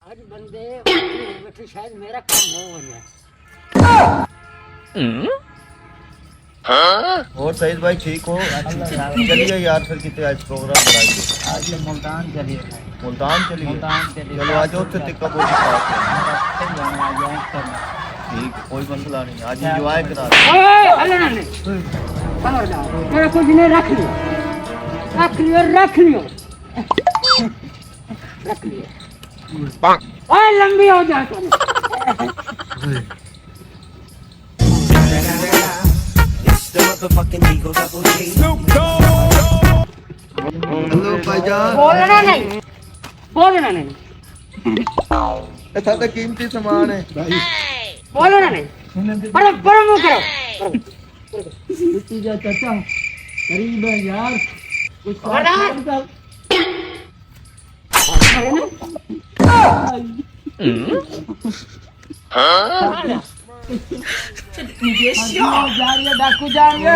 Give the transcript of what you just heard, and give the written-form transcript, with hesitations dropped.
आज बंदे बैठे शायद मेरा काम हो गया। और सईद भाई ठीक हो? चलिए यार फिर कितने आज प्रोग्राम कराइए। आज मुल्तान चलिए। मुल्तान चलिए। चलो आज और से टिक्का बोली ठीक है, कोई मसला नहीं, आज एंजॉय करा रहे मेरा कुछ नहीं, रख लियो रख लियो रख लियो रख लियो। ओए लंबी हो जा हेलो भाईजान। बोलना नहीं ऐसा तो कीमती सामान है भाई, बोलना नहीं। बड़ा बड़ा मुंह करो। जा चाचा गरीब है यार, कुछ डाकू जा रही है।